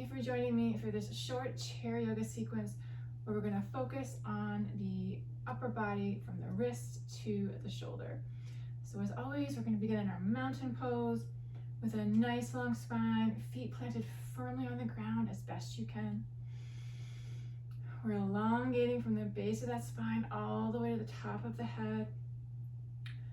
you for joining me for this short chair yoga sequence where we're going to focus on the upper body from the wrist to the shoulder. So as always, we're going to begin in our mountain pose with a nice long spine, feet planted firmly on the ground as best you can. We're elongating from the base of that spine all the way to the top of the head.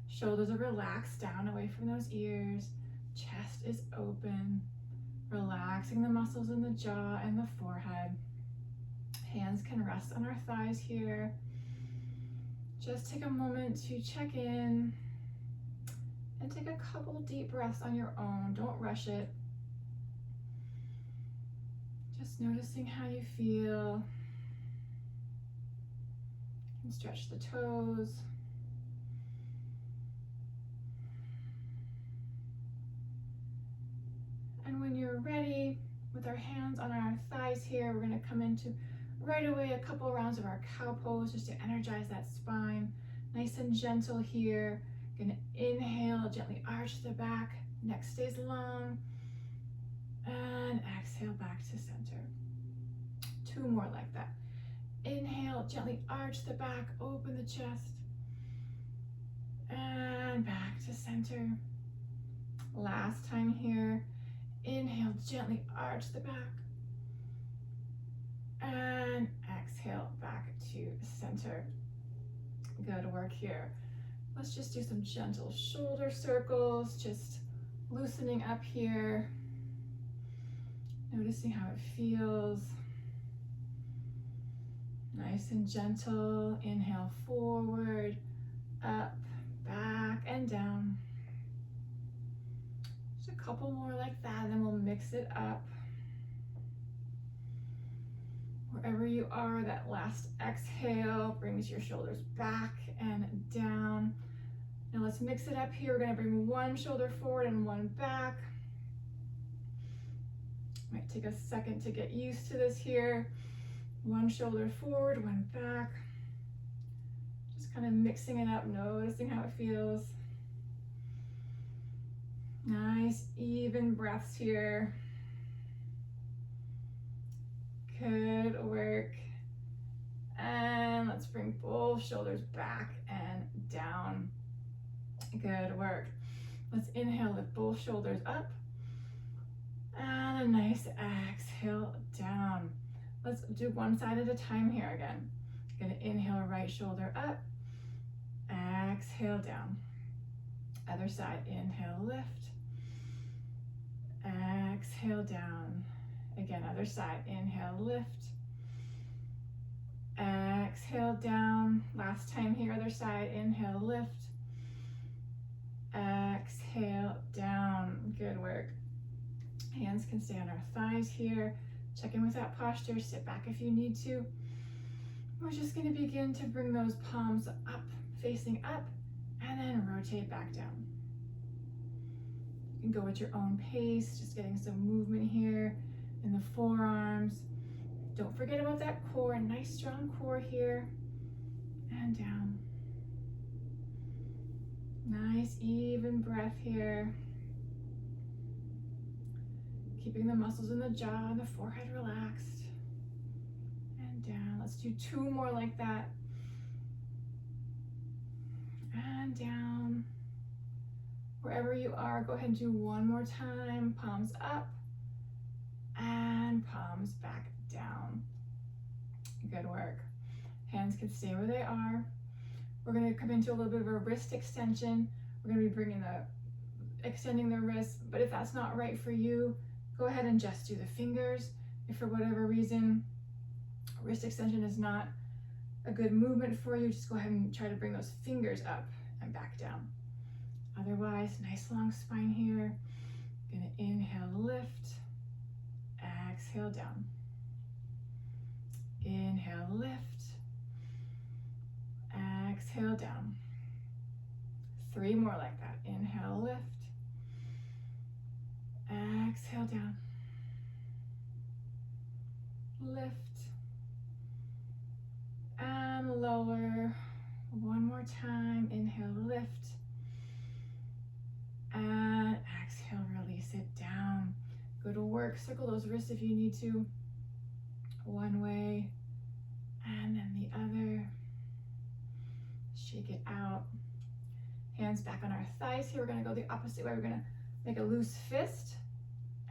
Shoulders are relaxed down away from those ears. Chest is open. Relaxing the muscles in the jaw and the forehead. Hands can rest on our thighs here. Just take a moment to check in and take a couple deep breaths on your own. Don't rush it. Just noticing how you feel. You can stretch the toes. And when you're ready, with our hands on our thighs here, we're going to come into right away a couple rounds of our cow pose just to energize that spine. Nice and gentle here. Going to inhale, gently arch the back, neck stays long, and exhale back to center. Two more like that. Inhale, gently arch the back, open the chest, and back to center. Last time here. Inhale, gently arch the back, and exhale back to center. Good work here. Let's just do some gentle shoulder circles, just loosening up here, noticing how it feels. Nice and gentle. Inhale forward, up, back, and down. Just a couple more like that, and then we'll mix it up. Wherever you are, that last exhale brings your shoulders back and down. Now let's mix it up here. We're going to bring one shoulder forward and one back. Might take a second to get used to this here. One shoulder forward, one back. Just kind of mixing it up, noticing how it feels. Nice, even breaths here. Good work. And let's bring both shoulders back and down. Good work. Let's inhale, lift both shoulders up. And a nice exhale down. Let's do one side at a time here again. Gonna inhale, right shoulder up. Exhale down. Other side, inhale, lift. Exhale down. Again, other side, inhale, lift. Exhale down. Last time here, other side, inhale, lift. Exhale down. Good work. Hands can stay on our thighs here. Check in with that posture. Sit back if you need to. We're just going to begin to bring those palms up, facing up, and then rotate back down. You can go at your own pace, just getting some movement here in the forearms. Don't forget about that core, a nice strong core here, and down. Nice even breath here. Keeping the muscles in the jaw and the forehead relaxed. And down. Let's do two more like that. And down. Wherever you are, go ahead and do one more time. Palms up and palms back down. Good work. Hands can stay where they are. We're going to come into a little bit of a wrist extension. We're going to be extending the wrist, but if that's not right for you, go ahead and just do the fingers. If for whatever reason wrist extension is not a good movement for you, just go ahead and try to bring those fingers up and back down. Otherwise, nice long spine here. Gonna inhale, lift. Exhale down. Inhale, lift. Exhale down. Three more like that. Inhale, lift. Exhale down. Lift. And lower. One more time. Inhale, lift. And exhale, release it down. Good work. Circle those wrists if you need to. One way and then the other. Shake it out. Hands back on our thighs here. We're going to go the opposite way. We're going to make a loose fist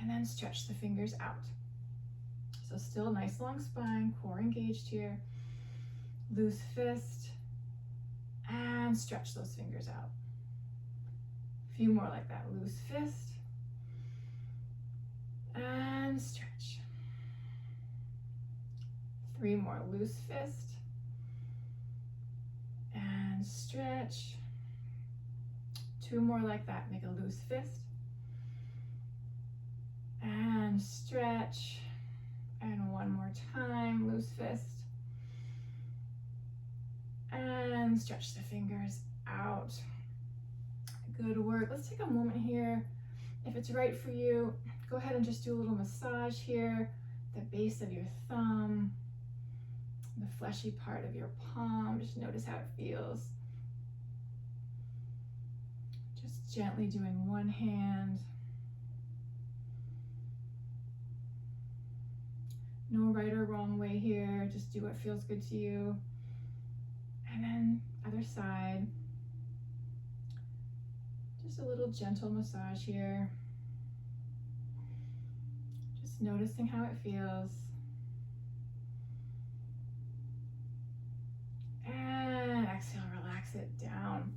and then stretch the fingers out. So still nice long spine, core engaged here. Loose fist and stretch those fingers out. A few more like that. Loose fist and stretch. 3 more. Loose fist and stretch. 2 more like that. Make a loose fist and stretch. And 1 more time. Loose fist and stretch the fingers out. Good work. Let's take a moment here. If it's right for you, go ahead and just do a little massage here, the base of your thumb, the fleshy part of your palm. Just notice how it feels. Just gently doing one hand. No right or wrong way here. Just do what feels good to you. And then other side. Just a little gentle massage here. Just noticing how it feels. And exhale, relax it down.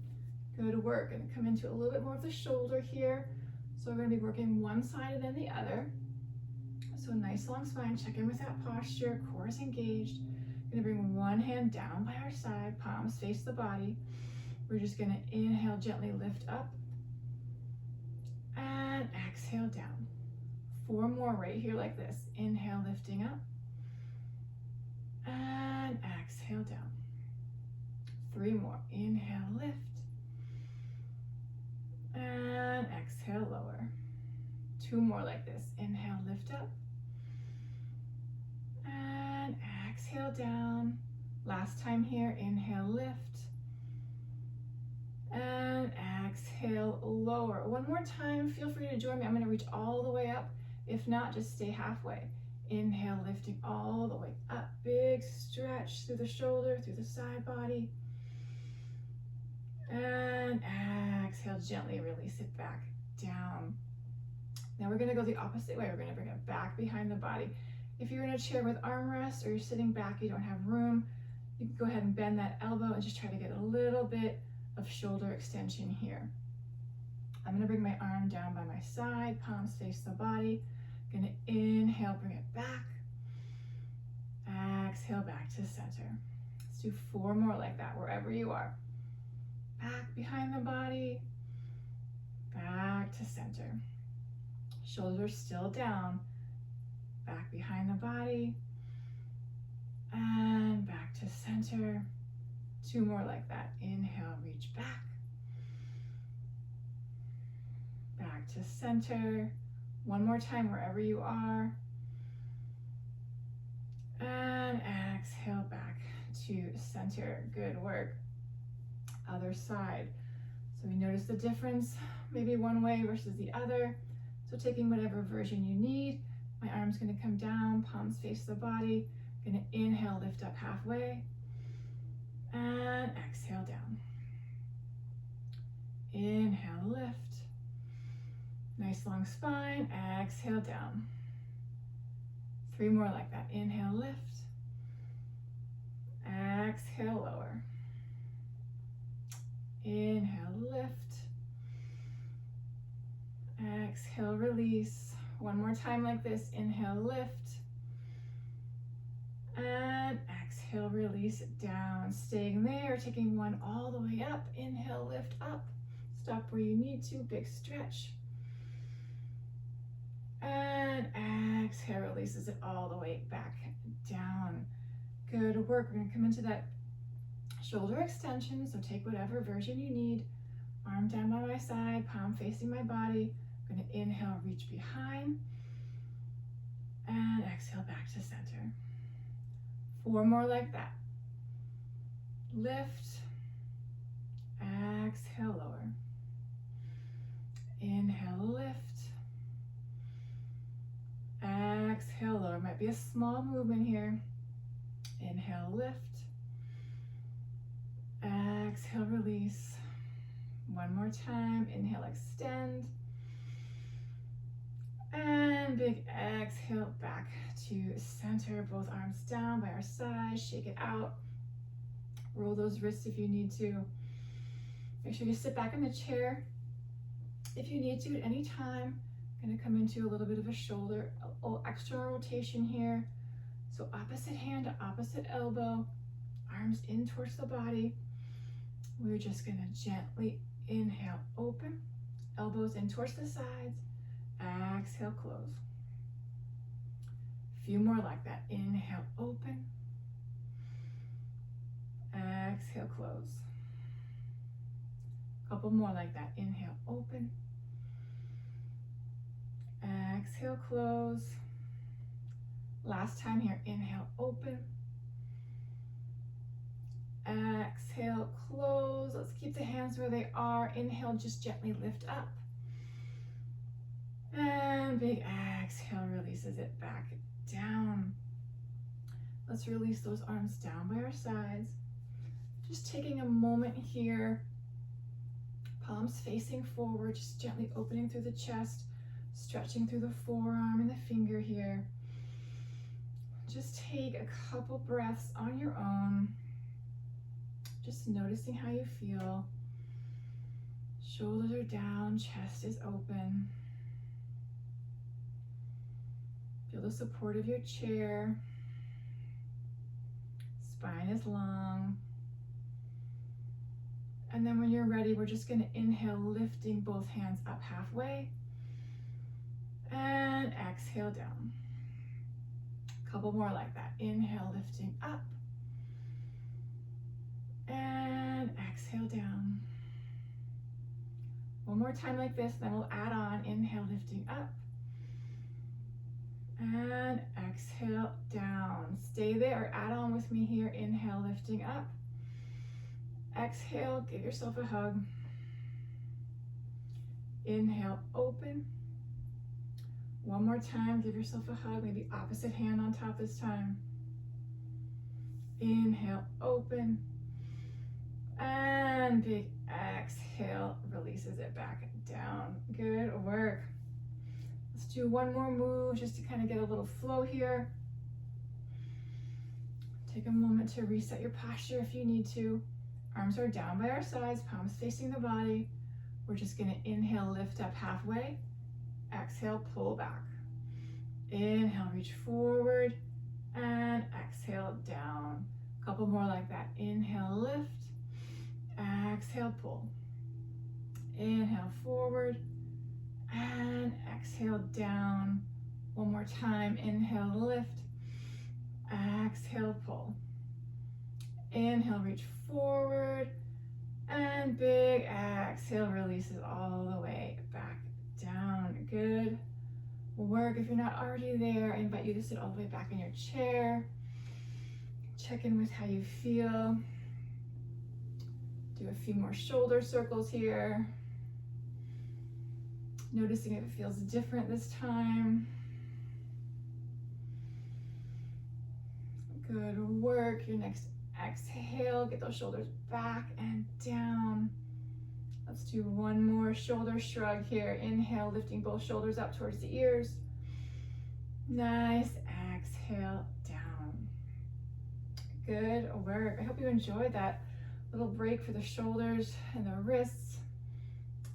Good work. Going to come into a little bit more of the shoulder here. So we're going to be working one side and then the other. So nice long spine. Check in with that posture. Core is engaged. Going to bring one hand down by our side. Palms face the body. We're just going to inhale, gently lift up. And exhale down. 4 more right here like this. Inhale, lifting up. And exhale down. 3 more. Inhale, lift. And exhale, lower. 2 more like this. Inhale, lift up. And exhale down. Last time here. Inhale, lift. And exhale, lower. 1 more time. Feel free to join me. I'm going to reach all the way up. If not, just stay halfway. Inhale, lifting all the way up. Big stretch through the shoulder, through the side body. And exhale, gently release it back down. Now we're going to go the opposite way. We're going to bring it back behind the body. If you're in a chair with armrest or you're sitting back, you don't have room, you can go ahead and bend that elbow and just try to get a little bit of shoulder extension here. I'm going to bring my arm down by my side, palms face the body. Going to inhale, bring it back. Exhale, back to center. Let's do 4 more like that, wherever you are. Back behind the body, back to center. Shoulders still down, back behind the body, and back to center. 2 more like that. Inhale, reach back. Back to center. 1 more time wherever you are. And exhale back to center. Good work. Other side. So we notice the difference, maybe one way versus the other. So taking whatever version you need. My arm's going to come down, palms face the body. Going to inhale, lift up halfway. And exhale down. Inhale, lift. Nice long spine. Exhale down. 3 more like that. Inhale, lift. Exhale, lower. Inhale, lift. Exhale, release. 1 more time like this. Inhale, lift. And exhale, release it down. Staying there, taking one all the way up. Inhale, lift up. Stop where you need to. Big stretch. And exhale, releases it all the way back down. Good work. We're going to come into that shoulder extension. So take whatever version you need. Arm down by my side, palm facing my body. I'm going to inhale, reach behind. And exhale, back to center. 4 more like that. Lift. Exhale, lower. Inhale, lift. exhale, lower. Might be a small movement here. Inhale, lift. Exhale, release. One more time. Inhale, extend. And big exhale back to center. Both arms down by our sides. Shake it out. Roll those wrists if you need to. Make sure you sit back in the chair if you need to at any time. I'm gonna come into a little bit of a shoulder, a little extra rotation here. So opposite hand to opposite elbow, arms in towards the body. We're just gonna gently inhale, open, elbows in towards the sides, exhale, close. A few more like that. Inhale, open, exhale, close. A couple more like that. Inhale, open, exhale, close. Last time here. Inhale, open, exhale, close. Let's keep the hands where they are. Inhale, just gently lift up. And big exhale releases it back down. Let's release those arms down by our sides. Just taking a moment here. Palms facing forward, just gently opening through the chest, stretching through the forearm and the finger here. Just take a couple breaths on your own. Just noticing how you feel. Shoulders are down, chest is open. Feel the support of your chair. Spine is long. And then when you're ready, we're just going to inhale, lifting both hands up halfway. And exhale down. A couple more like that. Inhale, lifting up. And exhale down. One more time like this, then we'll add on. Inhale, lifting up. And exhale down. Stay there or add on with me here. Inhale, lifting up. Exhale, give yourself a hug. Inhale, open. One more time, give yourself a hug, maybe opposite hand on top this time. Inhale, open. And big exhale, releases it back down. Good work. Let's do one more move just to kind of get a little flow here. Take a moment to reset your posture if you need to. Arms are down by our sides, palms facing the body. We're just gonna inhale, lift up halfway. Exhale, pull back. Inhale, reach forward. And exhale, down. A couple more like that. Inhale, lift. Exhale, pull. Inhale, forward. And exhale, down. One more time. Inhale, lift. Exhale, pull. Inhale, reach forward. And big exhale releases all the way back down. Good work. If you're not already there, I invite you to sit all the way back in your chair. Check in with how you feel. Do a few more shoulder circles here. Noticing if it feels different this time. Good work. Your next exhale, get those shoulders back and down. Let's do one more shoulder shrug here. Inhale, lifting both shoulders up towards the ears. Nice. Exhale, down. Good work. I hope you enjoyed that little break for the shoulders and the wrists.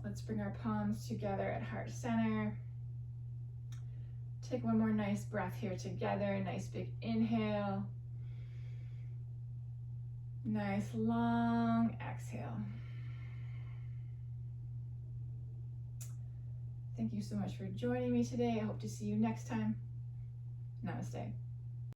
Let's bring our palms together at heart center. Take one more nice breath here together. Nice big inhale. Nice long exhale. Thank you so much for joining me today. I hope to see you next time. Namaste.